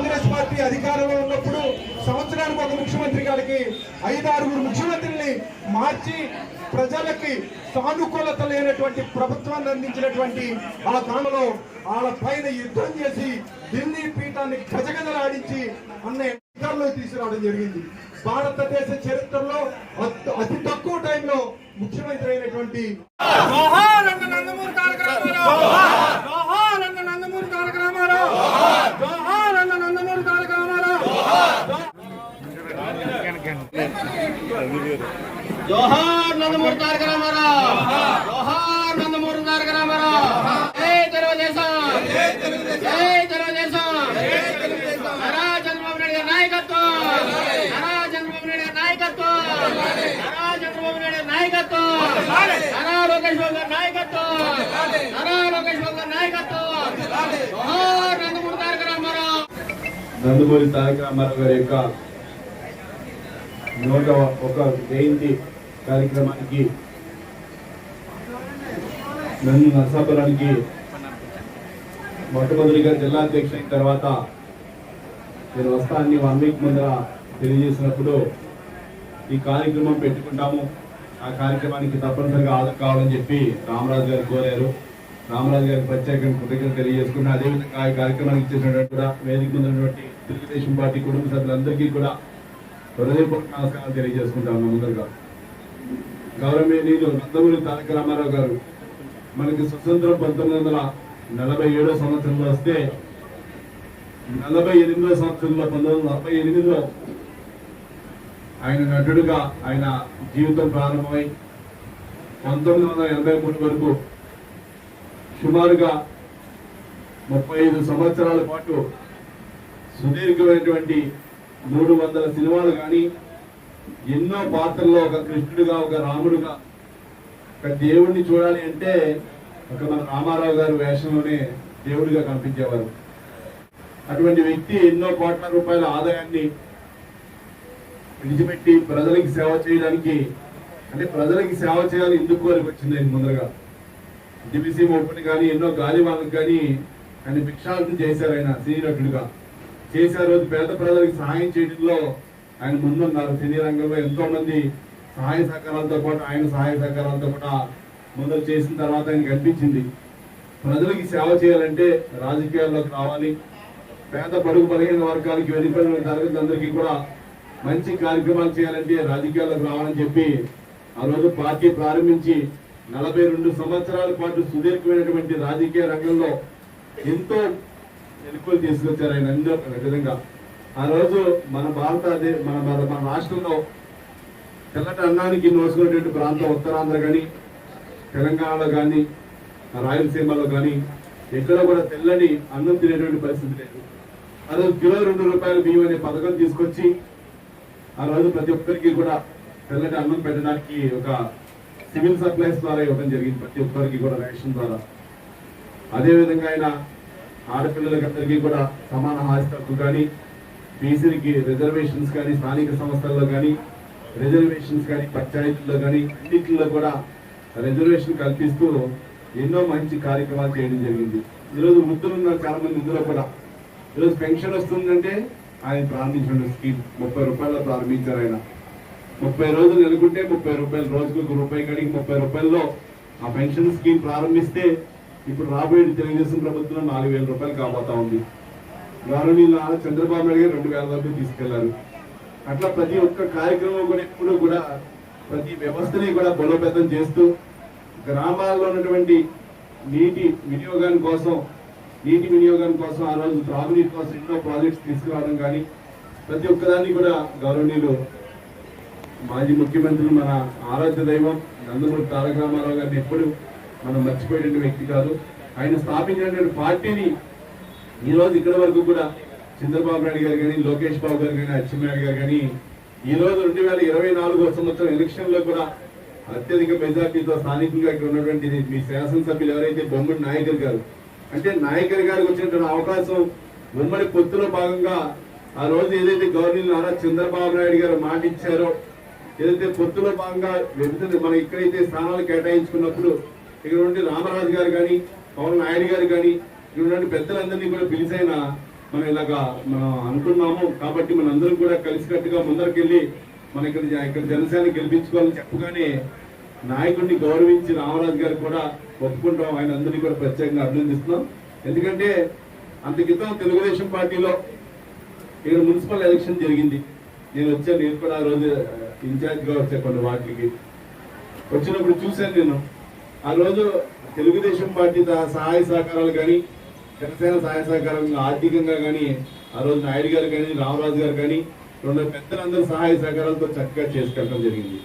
Congress party అధికారంలో ఉన్నప్పుడు సంవత్సరానికి ఒక ముఖ్యమంత్రి గారికి 5-6 ముఖ్యమంత్రిని మార్చి ప్రజలకి సానుకూలత లేనటువంటి ప్రభుత్వాన్ని అందించినటువంటి ఆ కాలంలో వాళ్ళ పైన యుద్ధం చేసి ఢిల్లీ పీఠాన్ని గజగజలాడించి అధికారంలో తీసుకురావడం జరిగింది. భారతదేశ చరిత్రలో అతి తక్కువ టైంలో ముఖ్యమంత్రి అయినటువంటి జోహార్ నందమూరి తారక రామారావు, జోహార్ నందమూరి తారక రామారావు. జై తెలుగుదేశం, జై తెలుగుదేశం. నారా చంద్రబాబు నాయుడు గారి నాయకత్వం, నారా చంద్రబాబు నాయుడు గారి నాయకత్వం, నారా చంద్రబాబు నాయుడు గారి నాయకత్వం, నారా లోకేష్ బాబు గారి నాయకత్వం, నారా లోకేష్ బాబు గారి నాయకత్వం. జోహార్ నందమూరి తారక రామారావు. నందమూరి తారక రామారావు గారి యొక్క 101వ జయంతి కార్యక్రమానికి నన్ను నరసాపురానికి మొట్టమొదటిగా జిల్లా అధ్యక్షుడు అయిన తర్వాత నేను వస్తానని 1 వీక్ ముందర తెలియజేసినప్పుడు ఈ కార్యక్రమం పెట్టుకుంటాము, ఆ కార్యక్రమానికి తప్పనిసరిగా హాజరు కావాలని చెప్పి రామరాజు గారు కోరారు. రామరాజు గారికి ప్రత్యేకంగా కృతజ్ఞతలు తెలియజేసుకున్నా. అదేవిధంగా ఈ కార్యక్రమానికి ఇచ్చేసినటువంటి కూడా వేదిక ముందున్నటువంటి తెలుగుదేశం పార్టీ కుటుంబ సభ్యులందరికీ కూడా హృదయపూర్వక నమస్కారాలు తెలియజేసుకుంటాను. ముందుగా గౌరవనీయులు నందమూరి తారక రామారావు గారు మనకి స్వతంత్రం 1947 సంవత్సరంలో వస్తే 48వ సంవత్సరంలో 1948లో ఆయన నటుడుగా ఆయన జీవితం ప్రారంభమై 1983 వరకు సుమారుగా 35 సంవత్సరాల పాటు సుదీర్ఘమైనటువంటి 300 సినిమాలు కానీ ఎన్నో పాత్రల్లో ఒక కృష్ణుడిగా, ఒక రాముడుగా, ఒక దేవుడిని చూడాలి అంటే ఒక మన రామారావు గారు వేషంలోనే దేవుడిగా కనిపించేవారు. అటువంటి వ్యక్తి ఎన్నో కోట్ల రూపాయల ఆదాయాన్ని విడిచిపెట్టి ప్రజలకి సేవ చేయడానికి, అంటే ప్రజలకి సేవ చేయాలని ఎందుకు కోరిక వచ్చింది ఆయన ముందరగా. డిబిసి ఓపెన్ కానీ ఎన్నో గాలివాన్లకు కానీ ఆయన భిక్షాటన చేశారు. ఆయన సినీ నటుడుగా చేశారు. పేద ప్రజలకు సహాయం చేయడంలో ఆయన ముందున్నారు. సినీ రంగంలో ఎంతో మంది సహాయ సహకారాలతో పాటు ఆయన సహాయ సహకారాలతో కూడా ముందరు చేసిన తర్వాత ఆయనకు అనిపించింది ప్రజలకి సేవ చేయాలంటే రాజకీయాల్లోకి రావాలి, పేద బడుగు బలహీన వర్గాలకి వెనుకబడిన తరగతులందరికీ కూడా మంచి కార్యక్రమాలు చేయాలంటే రాజకీయాల్లోకి రావాలని చెప్పి ఆ రోజు పార్టీ ప్రారంభించి 42 సంవత్సరాల పాటు సుదీర్ఘమైనటువంటి రాజకీయ రంగంలో ఎంతో ఎన్నికలు తీసుకొచ్చారు ఆయన. అందరూ విధంగా ఆ రోజు మన మన రాష్ట్రంలో తెల్లటి అన్నానికి నోసుకునేటువంటి ప్రాంతం ఉత్తరాంధ్ర కానీ, తెలంగాణలో కానీ, రాయలసీమలో కానీ ఎక్కడ కూడా తెల్లని అన్నం తినేటువంటి పరిస్థితి లేదు. ఆ రోజు కిలో 2 రూపాయల బియ్యం అనే పథకం తీసుకొచ్చి ఆ రోజు ప్రతి ఒక్కరికి కూడా తెల్లటి అన్నం పెట్టడానికి ఒక సివిల్ సప్లైస్ ద్వారా ఇవ్వడం జరిగింది, ప్రతి ఒక్కరికి కూడా రేషన్ ద్వారా. అదేవిధంగా ఆయన ఆడపిల్లలకి అందరికీ కూడా సమాన ఆస్తి హక్కు కానీ, బీసీలకి రిజర్వేషన్స్ కానీ, స్థానిక సంస్థల్లో కానీ రిజర్వేషన్స్ కానీ, పంచాయతీల్లో కానీ అన్నింటిలో కూడా రిజర్వేషన్ కల్పిస్తూ ఎన్నో మంచి కార్యక్రమాలు చేయడం జరిగింది. ఈరోజు వృద్ధులు ఉన్నారు చాలా మంది. ఇందులో కూడా ఈరోజు పెన్షన్ వస్తుందంటే ఆయన ప్రారంభించిన స్కీమ్ 30 రూపాయల్లో ప్రారంభించారు. ఆయన 30 రోజులు నెలకుంటే 30 రూపాయలు, రోజుకు ₹1 కడిగి 30 రూపాయల్లో ఆ పెన్షన్ స్కీమ్ ప్రారంభిస్తే ఇప్పుడు రాబోయే తెలుగుదేశం ప్రభుత్వం 4,000 రూపాయలు కాబోతా ఉంది. గౌరవనీయులు చంద్రబాబు నాయుడు గారు 2,000 వరకు తీసుకెళ్లారు. అట్లా ప్రతి ఒక్క కార్యక్రమం కూడా ఎప్పుడు కూడా ప్రతి వ్యవస్థని కూడా బలోపేతం చేస్తూ గ్రామాల్లో ఉన్నటువంటి నీటి వినియోగం కోసం ఆ రోజు త్రాగునీటి కోసం ఎన్నో ప్రాజెక్ట్స్ తీసుకురావడం కానీ ప్రతి ఒక్కదాన్ని కూడా గౌరవనీయులు మాజీ ముఖ్యమంత్రులు మన ఆరాధ్య దైవం నందమూరి తారక రామారావు గారిని ఎప్పుడు మనం మర్చిపోయేటువంటి వ్యక్తి కాదు. ఆయన స్థాపించినటువంటి పార్టీని ఈ రోజు ఇక్కడ వరకు కూడా చంద్రబాబు నాయుడు గారు కానీ, లోకేష్ బాబు గారు కానీ, అచ్చెన్నాయుడు గారు కానీ ఈ రోజు 2024 సంవత్సరం ఎలక్షన్ లో కూడా అత్యధిక మెజార్టీతో స్థానికంగా ఇక్కడ ఉన్నటువంటి మీ శాసనసభ్యులు ఎవరైతే బొమ్మడి నాయకర్ గారు, అంటే నాయకర్ గారికి వచ్చినటువంటి అవకాశం ఉమ్మడి పొత్తులో భాగంగా ఆ రోజు ఏదైతే గవర్నర్ నారా చంద్రబాబు నాయుడు గారు మాట ఇచ్చారో, ఏదైతే పొత్తులో భాగంగా మనం ఇక్కడైతే స్థానాలు కేటాయించుకున్నప్పుడు ఇక్కడ నుండి రామరాజు గారు కానీ, పవన్ నాయుడు గారు కానీ ఇక్కడ ఉన్న పెద్దలందరినీ కూడా పిలిచైనా మనం ఇలాగా మనం అనుకున్నాము కాబట్టి మనందరం కూడా కలిసికట్టుగా ముందరకెళ్ళి మన ఇక్కడ జనసేన గెలిపించుకోవాలని చెప్పగానే నాయకుడిని గౌరవించి రామరాజు గారు కూడా ఒప్పుకుంటాం. ఆయన అందరినీ కూడా ప్రత్యేకంగా అభినందిస్తున్నాం. ఎందుకంటే అంత క్రితం తెలుగుదేశం పార్టీలో ఇక్కడ మున్సిపల్ ఎలక్షన్ జరిగింది. నేను కూడా ఆ రోజు ఇన్ఛార్జ్ గా వచ్చా కొన్ని వాటికి వచ్చినప్పుడు చూశాను. నేను ఆ రోజు తెలుగుదేశం పార్టీ సహాయ సహకారాలు కానీ జనసేన సహాయ సహకారం ఆర్థికంగా కానీ ఆ రోజు నాయుడు గారు కానీ రామరాజు గారు కానీ రెండు పెద్దలందరూ సహాయ సహకారాలతో చక్కగా చేసుకెళ్ళడం జరిగింది.